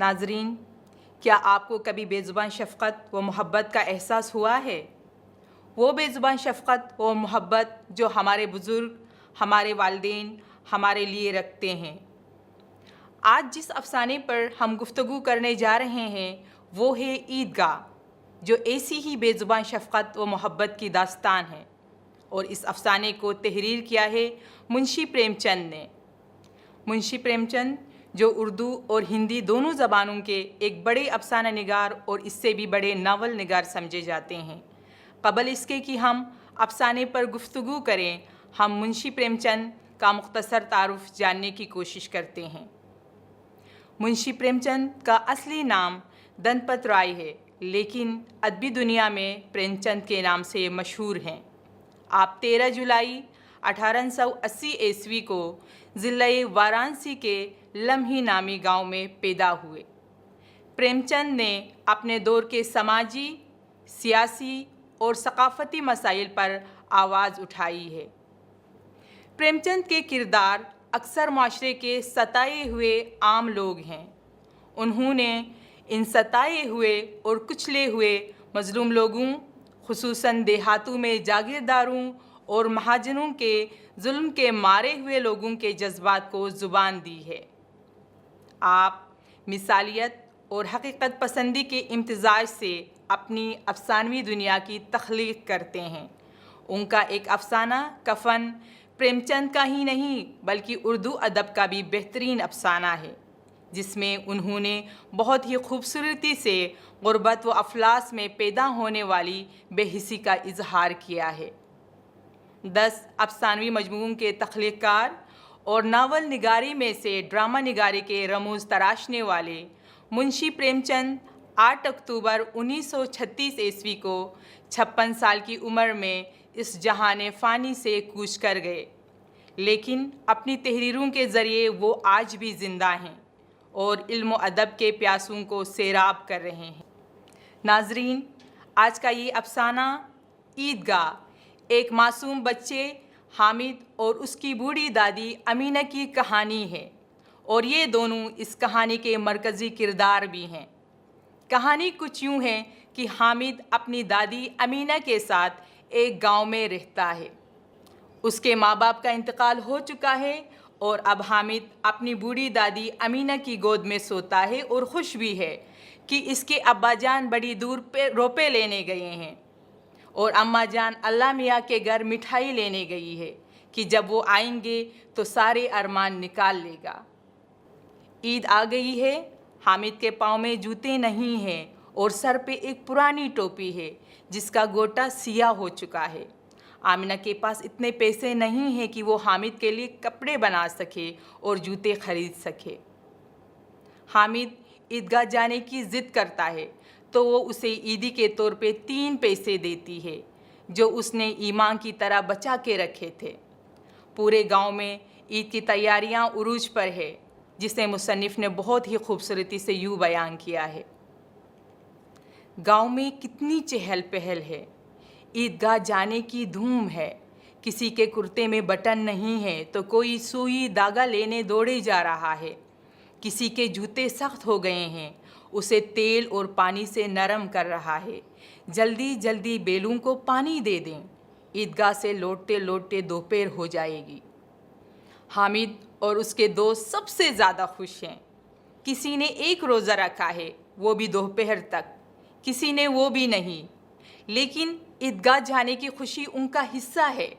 नाजरीन, क्या आपको कभी बेज़ुबान शफ़क़त व मोहब्बत का एहसास हुआ है? वो बेज़ुबान शफ़क़त व मोहब्बत जो हमारे बुज़ुर्ग, हमारे वालिदैन हमारे लिए रखते हैं। आज जिस अफ़साने पर हम गुफ्तगू करने जा रहे हैं वो है ईदगाह, जो ऐसी ही बेज़ुबान शफ़क़त व मोहब्बत की दास्तान है। और इस अफ़साने को तहरीर किया है मुंशी प्रेमचंद ने। मुंशी प्रेमचंद जो उर्दू और हिंदी दोनों ज़बानों के एक बड़े अफ़साना निगार और इससे भी बड़े नावल निगार समझे जाते हैं। क़बल इसके कि हम अफ़साने पर गुफ्तगू करें, हम मुंशी प्रेमचंद का मुख्तसर तारुफ़ जानने की कोशिश करते हैं। मुंशी प्रेमचंद का असली नाम दनपत राय है, लेकिन अदबी दुनिया में प्रेमचंद के नाम से मशहूर हैं। आप 13 जुलाई 1880 ईस्वी को ज़िले वाराणसी के लम्ही नामी गांव में पैदा हुए। प्रेमचंद ने अपने दौर के समाजी, सियासी और सकाफ़ती मसाइल पर आवाज़ उठाई है। प्रेमचंद के किरदार अक्सर माशरे के सताए हुए आम लोग हैं। उन्होंने इन सताए हुए और कुचले हुए मज़लूम लोगों, खुसूसन देहातों में जागीरदारों और महाजनों के जुल्म के मारे हुए लोगों के जज्बात को ज़ुबान दी है। आप मिसालियत और हकीकत पसंदी के इम्तिज़ाज से अपनी अफ़सानवी दुनिया की तख्लीक़ करते हैं। उनका एक अफ़साना कफ़न प्रेमचंद का ही नहीं बल्कि उर्दू अदब का भी बेहतरीन अफ़साना है, जिसमें उन्होंने बहुत ही खूबसूरती से ग़ुरबत व अफलास में पैदा होने वाली बेहिसी का इजहार किया है। 10 अफ़सानवी मजमूओं के तख्लीक़कार और नावल निगारी में से ड्रामा निगारी के रमूज़ तराशने वाले मुंशी प्रेमचंद 8 अक्टूबर 1936 ईस्वी को 56 साल की उम्र में इस जहान फ़ानी से कूच कर गए, लेकिन अपनी तहरीरों के ज़रिए वो आज भी ज़िंदा हैं और इल्म अदब के प्यासों को सैराब कर रहे हैं। नाजरीन, आज का ये अफ़साना ईदगाह एक मासूम बच्चे हामिद और उसकी बूढ़ी दादी अमीना की कहानी है, और ये दोनों इस कहानी के मरकज़ी किरदार भी हैं। कहानी कुछ यूँ है कि हामिद अपनी दादी अमीना के साथ एक गांव में रहता है। उसके माँ बाप का इंतकाल हो चुका है और अब हामिद अपनी बूढ़ी दादी अमीना की गोद में सोता है और खुश भी है कि इसके अब्बा जान बड़ी दूर पे रोपे लेने गए हैं और अम्मा जान अल्लाह मियाँ के घर मिठाई लेने गई है कि जब वो आएंगे तो सारे अरमान निकाल लेगा। ईद आ गई है, हामिद के पाँव में जूते नहीं हैं और सर पे एक पुरानी टोपी है जिसका गोटा सियाह हो चुका है। आमिना के पास इतने पैसे नहीं हैं कि वो हामिद के लिए कपड़े बना सके और जूते खरीद सके। हामिद ईदगाह जाने की ज़िद करता है तो वो उसे ईदी के तौर पे 3 पैसे देती है जो उसने ईमान की तरह बचा के रखे थे। पूरे गांव में ईद की तैयारियां उरूज पर है, जिसे मुसन्निफ़ ने बहुत ही खूबसूरती से यूँ बयान किया है। गांव में कितनी चहल पहल है, ईदगाह जाने की धूम है। किसी के कुर्ते में बटन नहीं है तो कोई सुई धागा लेने दौड़े जा रहा है। किसी के जूते सख्त हो गए हैं, उसे तेल और पानी से नरम कर रहा है। जल्दी जल्दी बेलों को पानी दे दें, ईदगाह से लौटते लौटते दोपहर हो जाएगी। हामिद और उसके दोस्त सबसे ज़्यादा खुश हैं। किसी ने एक रोज़ा रखा है, वो भी दोपहर तक, किसी ने वो भी नहीं, लेकिन ईदगाह जाने की खुशी उनका हिस्सा है।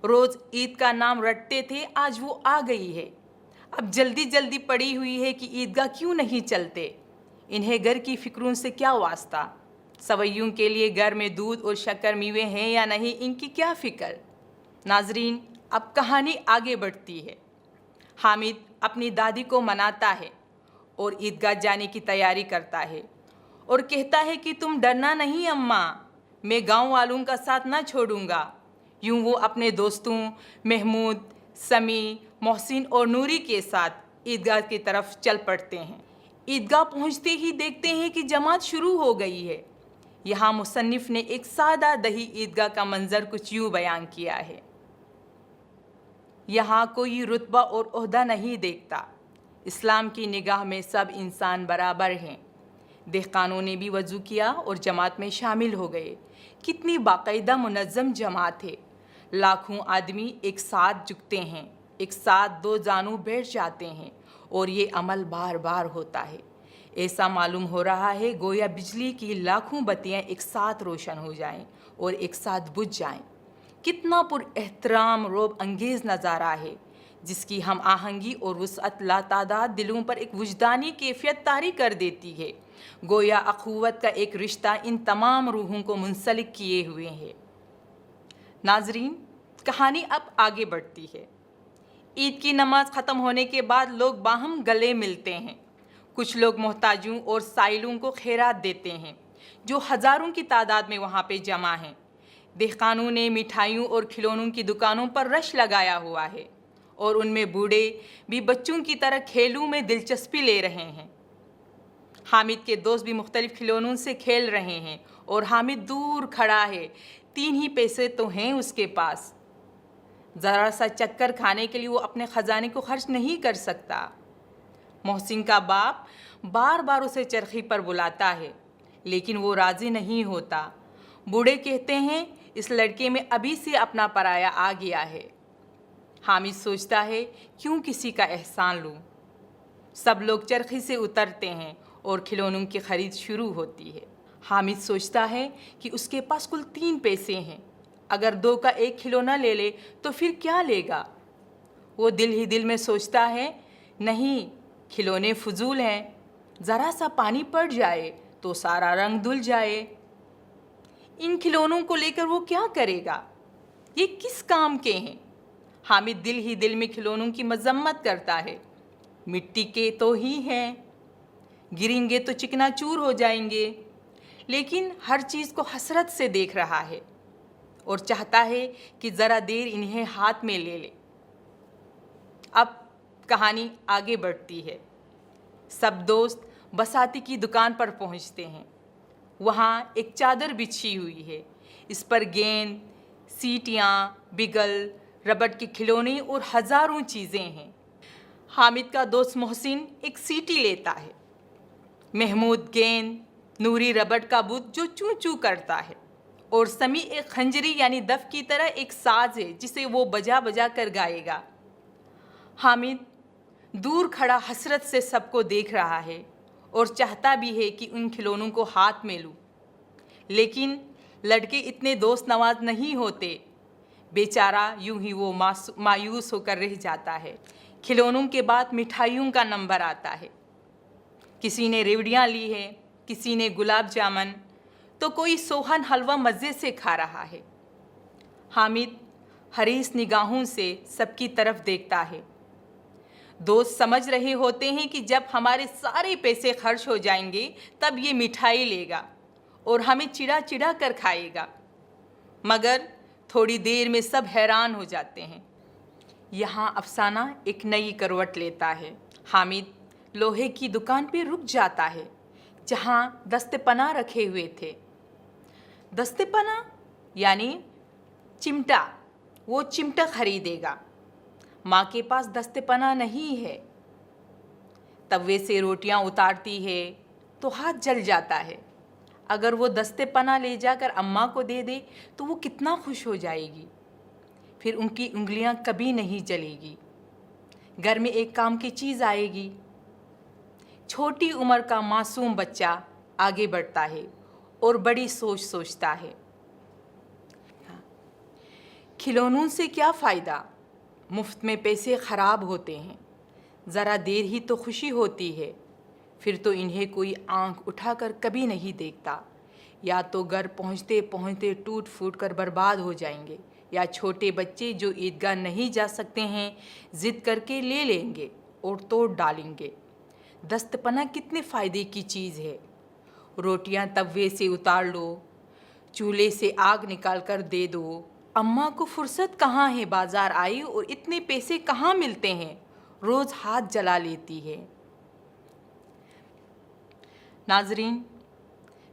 रोज़ ईद का नाम रटते थे, आज वो आ गई है। अब जल्दी जल्दी पड़ी हुई है कि ईदगाह क्यों नहीं चलते। इन्हें घर की फ़िक्रों से क्या वास्ता, सवैयों के लिए घर में दूध और शक्कर मीवे हैं या नहीं, इनकी क्या फ़िक्र। नाजरीन, अब कहानी आगे बढ़ती है। हामिद अपनी दादी को मनाता है और ईदगाह जाने की तैयारी करता है और कहता है कि तुम डरना नहीं अम्मा, मैं गांव वालों का साथ ना छोड़ूंगा। यूँ वो अपने दोस्तों महमूद, समी, मोहसिन और नूरी के साथ ईदगाह की तरफ चल पड़ते हैं। ईदगाह पहुँचते ही देखते हैं कि जमात शुरू हो गई है। यहाँ मुसन्निफ़ ने एक सादा दही ईदगाह का मंज़र कुछ यूँ बयान किया है। यहाँ कोई रुतबा और ओहदा नहीं देखता, इस्लाम की निगाह में सब इंसान बराबर हैं। दहकानों ने भी वज़ू किया और जमात में शामिल हो गए। कितनी बाकायदा मुनज़्ज़म जमात है। लाखों आदमी एक साथ झुकते हैं, एक साथ दो जानू बैठ जाते हैं और ये अमल बार बार होता है। ऐसा मालूम हो रहा है गोया बिजली की लाखों बत्तियाँ एक साथ रोशन हो जाएं और एक साथ बुझ जाएं। कितना पुरएहतराम रौब अंगेज़ नज़ारा है, जिसकी हम आहंगी और वुसअत लातादाद दिलों पर एक वजदानी कैफियत तारी कर देती है। गोया अखुवत का एक रिश्ता इन तमाम रूहों को मुंसलिक किए हुए है। नाजरीन, कहानी अब आगे बढ़ती है। ईद की नमाज ख़त्म होने के बाद लोग बाहम गले मिलते हैं। कुछ लोग मोहताजों और साइलों को खैरात देते हैं जो हज़ारों की तादाद में वहाँ पे जमा हैं। दहकानों ने मिठाइयों और खिलौनों की दुकानों पर रश लगाया हुआ है और उनमें बूढ़े भी बच्चों की तरह खेलों में दिलचस्पी ले रहे हैं। हामिद के दोस्त भी मुख्तलिफ खिलौनों से खेल रहे हैं और हामिद दूर खड़ा है। 3 ही पैसे तो हैं उसके पास। ज़रा सा चक्कर खाने के लिए वो अपने ख़जाने को खर्च नहीं कर सकता। मोहसिन का बाप बार बार उसे चरखी पर बुलाता है, लेकिन वो राज़ी नहीं होता। बूढ़े कहते हैं इस लड़के में अभी से अपना पराया आ गया है। हामिद सोचता है क्यों किसी का एहसान लूँ। सब लोग चरखी से उतरते हैं और खिलौनों की ख़रीद शुरू होती है। हामिद सोचता है कि उसके पास कुल 3 पैसे हैं। अगर 2 का एक खिलौना ले ले तो फिर क्या लेगा। वो दिल ही दिल में सोचता है नहीं, खिलौने फजूल हैं, ज़रा सा पानी पड़ जाए तो सारा रंग धुल जाए। इन खिलौनों को लेकर वो क्या करेगा, ये किस काम के हैं। हामिद दिल ही दिल में खिलौनों की मजम्मत करता है। मिट्टी के तो ही हैं, गिरेंगे तो चिकनाचूर हो जाएंगे। लेकिन हर चीज़ को हसरत से देख रहा है और चाहता है कि ज़रा देर इन्हें हाथ में ले ले। अब कहानी आगे बढ़ती है। सब दोस्त बसाती की दुकान पर पहुंचते हैं। वहाँ एक चादर बिछी हुई है। इस पर गेंद, सीटियाँ, बिगल, रबड़ के खिलौने और हज़ारों चीज़ें हैं। हामिद का दोस्त मोहसिन एक सीटी लेता है। महमूद गेंद, नूरी रबड़ का बुत जो चूं चूं करता है और समी एक खंजरी यानी दफ की तरह एक साज है जिसे वो बजा बजा कर गाएगा। हामिद दूर खड़ा हसरत से सबको देख रहा है और चाहता भी है कि उन खिलौनों को हाथ में लूँ, लेकिन लड़के इतने दोस्त नवाज नहीं होते। बेचारा यूं ही वो मायूस होकर रह जाता है। खिलौनों के बाद मिठाइयों का नंबर आता है। किसी ने रेवड़ियाँ ली है, किसी ने गुलाब जामुन, तो कोई सोहन हलवा मज़े से खा रहा है। हामिद हरीस निगाहों से सबकी तरफ देखता है। दोस्त समझ रहे होते हैं कि जब हमारे सारे पैसे खर्च हो जाएंगे तब ये मिठाई लेगा और हमें चिढ़ा चिढ़ा कर खाएगा, मगर थोड़ी देर में सब हैरान हो जाते हैं। यहाँ अफसाना एक नई करवट लेता है। हामिद लोहे की दुकान पे रुक जाता है जहाँ दस्ते-पना रखे हुए थे। दस्ते-पना यानी चिमटा, वो चिमटा खरीदेगा। माँ के पास दस्ते-पना नहीं है। तवे से रोटियाँ उतारती है तो हाथ जल जाता है। अगर वो दस्ते-पना ले जाकर अम्मा को दे दे तो वो कितना खुश हो जाएगी। फिर उनकी उंगलियाँ कभी नहीं जलेगी। घर में एक काम की चीज़ आएगी। छोटी उम्र का मासूम बच्चा आगे बढ़ता है और बड़ी सोच सोचता है। खिलौनों से क्या फ़ायदा, मुफ्त में पैसे ख़राब होते हैं। ज़रा देर ही तो खुशी होती है, फिर तो इन्हें कोई आंख उठाकर कभी नहीं देखता। या तो घर पहुँचते पहुँचते टूट फूट कर बर्बाद हो जाएंगे, या छोटे बच्चे जो ईदगाह नहीं जा सकते हैं ज़िद करके ले लेंगे और तोड़ डालेंगे। दस्तपना कितने फ़ायदे की चीज़ है। रोटियां तवे से उतार लो, चूल्हे से आग निकाल कर दे दो। अम्मा को फुर्सत कहाँ है, बाज़ार आई और इतने पैसे कहाँ मिलते हैं, रोज़ हाथ जला लेती है। नाजरीन,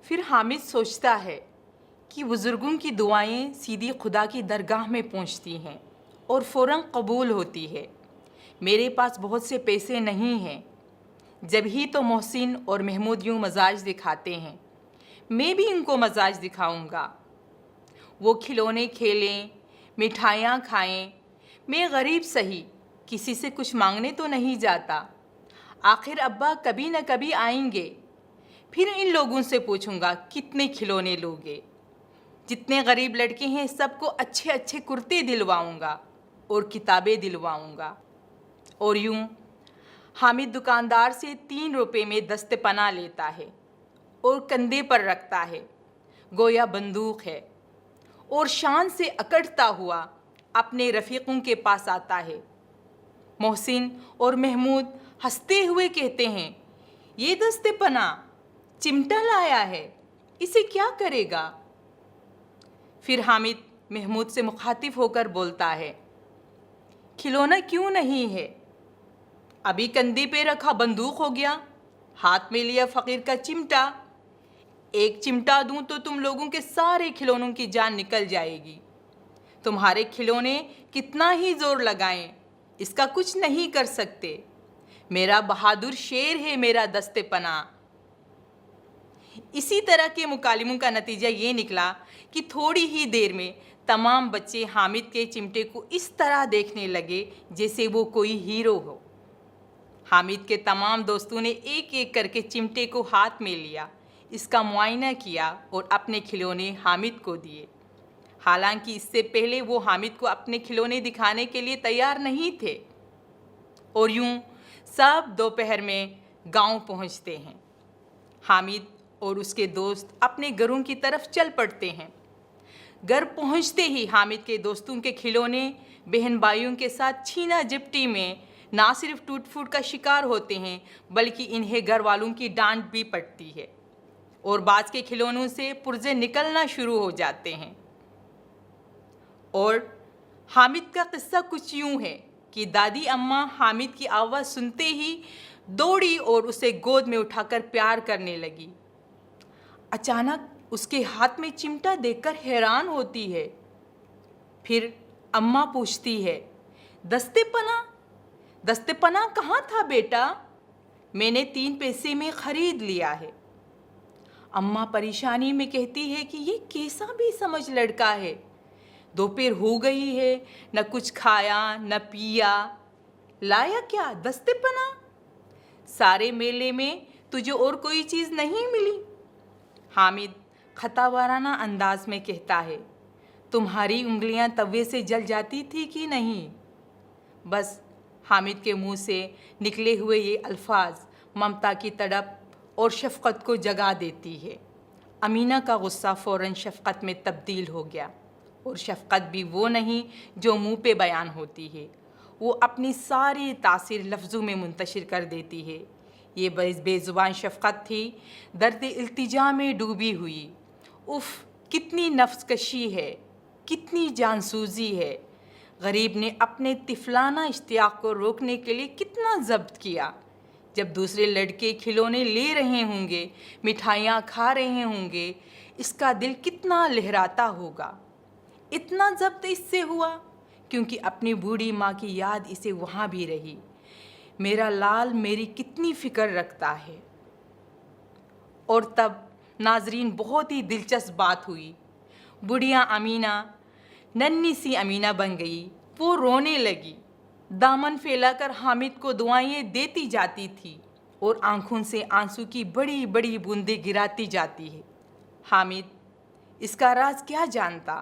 फिर हामिद सोचता है कि बुज़ुर्गों की दुआएं सीधी खुदा की दरगाह में पहुंचती हैं और फ़ौरन कबूल होती है। میرے پاس بہت سے پیسے نہیں ہیں۔ جب ہی تو محسن اور محمود یوں مزاج دکھاتے ہیں، میں بھی ان کو مزاج دکھاؤں گا۔ وہ کھلونے کھیلیں، مٹھائیاں کھائیں، میں غریب سہی، کسی سے کچھ مانگنے تو نہیں جاتا۔ آخر ابا کبھی نہ کبھی آئیں گے، پھر ان لوگوں سے پوچھوں گا کتنے کھلونے لوگے۔ جتنے غریب لڑکے ہیں سب کو اچھے اچھے کرتے دلواؤں گا اور کتابیں دلواؤں گا۔ اور یوں حامد دکاندار سے 3 روپے میں دست پناہ لیتا ہے اور کندھے پر رکھتا ہے، گویا بندوق ہے، اور شان سے اکڑتا ہوا اپنے رفیقوں کے پاس آتا ہے۔ محسن اور محمود ہنستے ہوئے کہتے ہیں، یہ دست پناہ چمٹا لایا ہے، اسے کیا کرے گا؟ پھر حامد محمود سے مخاطب ہو کر بولتا ہے، کھلونا کیوں نہیں ہے؟ ابھی کندھے پہ رکھا بندوق ہو گیا، ہاتھ میں لیا فقیر کا چمٹا۔ ایک چمٹا دوں تو تم لوگوں کے سارے کھلونوں کی جان نکل جائے گی۔ تمہارے کھلونے کتنا ہی زور لگائیں، اس کا کچھ نہیں کر سکتے۔ میرا بہادر شیر ہے میرا دست پناہ۔ اسی طرح کے مکالموں کا نتیجہ یہ نکلا کہ تھوڑی ہی دیر میں تمام بچے حامد کے چمٹے کو اس طرح دیکھنے لگے جیسے وہ کوئی ہیرو ہو۔ حامد کے تمام دوستوں نے ایک ایک کر کے چمٹے کو ہاتھ میں لیا، اس کا معائنہ کیا اور اپنے کھلونے حامد کو دیے۔ حالانکہ اس سے پہلے وہ حامد کو اپنے کھلونے دکھانے کے لیے تیار نہیں تھے۔ اور یوں سب دوپہر میں گاؤں پہنچتے ہیں۔ حامد اور اس کے دوست اپنے گھروں کی طرف چل پڑتے ہیں۔ گھر پہنچتے ہی حامد کے دوستوں کے کھلونے بہن بھائیوں کے ساتھ چھینا جھپٹی میں نہ صرف ٹوٹ پھوٹ کا شکار ہوتے ہیں بلکہ انہیں گھر والوں کی ڈانٹ بھی پڑتی ہے اور بعض کے کھلونوں سے پرزے نکلنا شروع ہو جاتے ہیں۔ اور حامد کا قصہ کچھ یوں ہے کہ دادی اماں حامد کی آواز سنتے ہی دوڑی اور اسے گود میں اٹھا کر پیار کرنے لگی۔ اچانک اس کے ہاتھ میں چمٹا دیکھ کر حیران ہوتی ہے۔ پھر اماں پوچھتی ہے، دست پناہ کہاں تھا بیٹا؟ میں نے 3 پیسے میں خرید لیا ہے۔ اماں پریشانی میں کہتی ہے کہ یہ کیسا بھی سمجھ لڑکا ہے، دوپہر ہو گئی ہے، نہ کچھ کھایا نہ پیا، لایا کیا دست پناہ؟ سارے میلے میں تجھے اور کوئی چیز نہیں ملی؟ حامد خطا وارانہ انداز میں کہتا ہے، تمہاری انگلیاں توے سے جل جاتی تھی کہ نہیں؟ بس حامد کے منہ سے نکلے ہوئے یہ الفاظ ممتا کی تڑپ اور شفقت کو جگا دیتی ہے۔ امینہ کا غصہ فوراً شفقت میں تبدیل ہو گیا، اور شفقت بھی وہ نہیں جو منہ پہ بیان ہوتی ہے، وہ اپنی ساری تاثیر لفظوں میں منتشر کر دیتی ہے۔ یہ بے زبان شفقت تھی، درد التجا میں ڈوبی ہوئی۔ اف، کتنی نفس کشی ہے، کتنی جانسوزی ہے۔ غریب نے اپنے طفلانہ اشتیاق کو روکنے کے لیے کتنا ضبط کیا۔ جب دوسرے لڑکے کھلونے لے رہے ہوں گے، مٹھائیاں کھا رہے ہوں گے، اس کا دل کتنا لہراتا ہوگا۔ اتنا ضبط اس سے ہوا کیونکہ اپنی بوڑھی ماں کی یاد اسے وہاں بھی رہی۔ میرا لال میری کتنی فکر رکھتا ہے۔ اور تب ناظرین بہت ہی دلچسپ بات ہوئی۔ بڑھیا امینہ ننھی سی امینہ بن گئی۔ وہ رونے لگی، دامن پھیلا کر حامد کو دعائیں دیتی جاتی تھی اور آنکھوں سے آنسو کی بڑی بڑی بوندیں گراتی جاتی ہے۔ حامد اس کا راز کیا جانتا،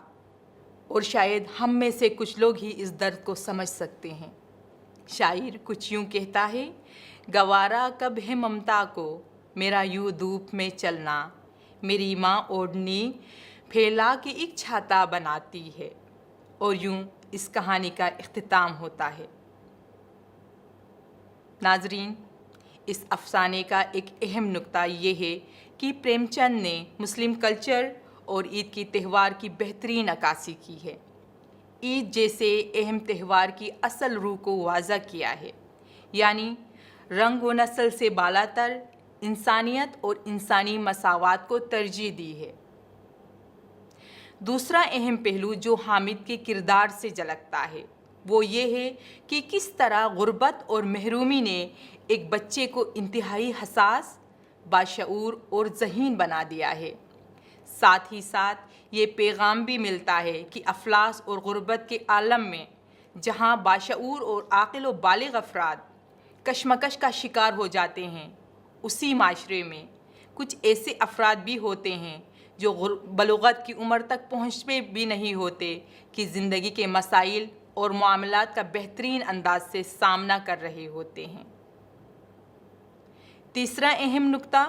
اور شاید ہم میں سے کچھ لوگ ہی اس درد کو سمجھ سکتے ہیں۔ شاعر کچھ یوں کہتا ہے، گوارا کب ہے ممتا کو میرا یوں دھوپ میں چلنا، میری ماں اوڑھنی پھیلا کے ایک چھاتا بناتی ہے۔ اور یوں اس کہانی کا اختتام ہوتا ہے۔ ناظرین، اس افسانے کا ایک اہم نکتہ یہ ہے کہ پریم چند نے مسلم کلچر اور عید کی تہوار کی بہترین عکاسی کی ہے۔ عید جیسے اہم تہوار کی اصل روح کو واضح کیا ہے، یعنی رنگ و نسل سے بالاتر انسانیت اور انسانی مساوات کو ترجیح دی ہے۔ دوسرا اہم پہلو جو حامد کے کردار سے جھلکتا ہے وہ یہ ہے کہ کس طرح غربت اور محرومی نے ایک بچے کو انتہائی حساس، باشعور اور ذہین بنا دیا ہے۔ ساتھ ہی ساتھ یہ پیغام بھی ملتا ہے کہ افلاس اور غربت کے عالم میں جہاں باشعور اور عاقل و بالغ افراد کشمکش کا شکار ہو جاتے ہیں، اسی معاشرے میں کچھ ایسے افراد بھی ہوتے ہیں جو بلوغت کی عمر تک پہنچے بھی نہیں ہوتے کہ زندگی کے مسائل اور معاملات کا بہترین انداز سے سامنا کر رہے ہوتے ہیں۔ تیسرا اہم نکتہ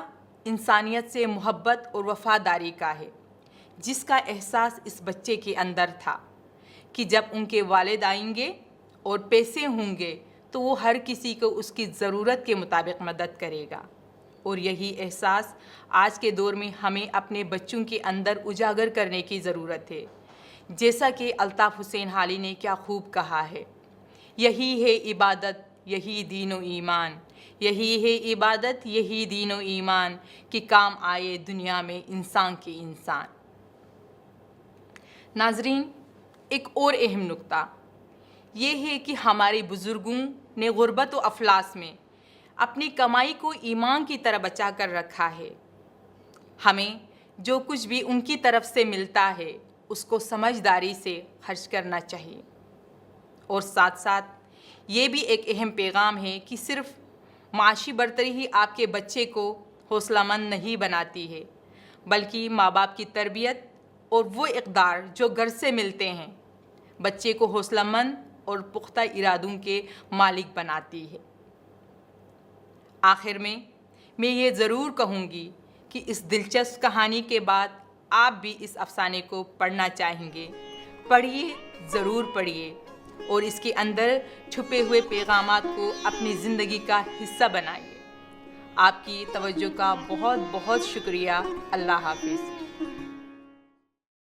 انسانیت سے محبت اور وفاداری کا ہے، جس کا احساس اس بچے کے اندر تھا کہ جب ان کے والد آئیں گے اور پیسے ہوں گے تو وہ ہر کسی کو اس کی ضرورت کے مطابق مدد کرے گا، اور یہی احساس آج کے دور میں ہمیں اپنے بچوں کے اندر اجاگر کرنے کی ضرورت ہے۔ جیسا کہ الطاف حسین حالی نے کیا خوب کہا ہے، یہی ہے عبادت، یہی دین و ایمان، یہی ہے عبادت، یہی دین و ایمان، کہ کام آئے دنیا میں انسان کے انسان۔ ناظرین، ایک اور اہم نکتہ یہ ہے کہ ہمارے بزرگوں نے غربت و افلاس میں اپنی کمائی کو ایمان کی طرح بچا کر رکھا ہے۔ ہمیں جو کچھ بھی ان کی طرف سے ملتا ہے اس کو سمجھداری سے خرچ کرنا چاہیے، اور ساتھ ساتھ یہ بھی ایک اہم پیغام ہے کہ صرف معاشی برتری ہی آپ کے بچے کو حوصلہ مند نہیں بناتی ہے، بلکہ ماں باپ کی تربیت اور وہ اقدار جو گھر سے ملتے ہیں بچے کو حوصلہ مند اور پختہ ارادوں کے مالک بناتی ہے۔ آخر میں یہ ضرور کہوں گی کہ اس دلچسپ کہانی کے بعد آپ بھی اس افسانے کو پڑھنا چاہیں گے۔ پڑھیے، ضرور پڑھیے، اور اس کے اندر چھپے ہوئے پیغامات کو اپنی زندگی کا حصہ بنائیے۔ آپ کی توجہ کا بہت بہت شکریہ۔ اللہ حافظ۔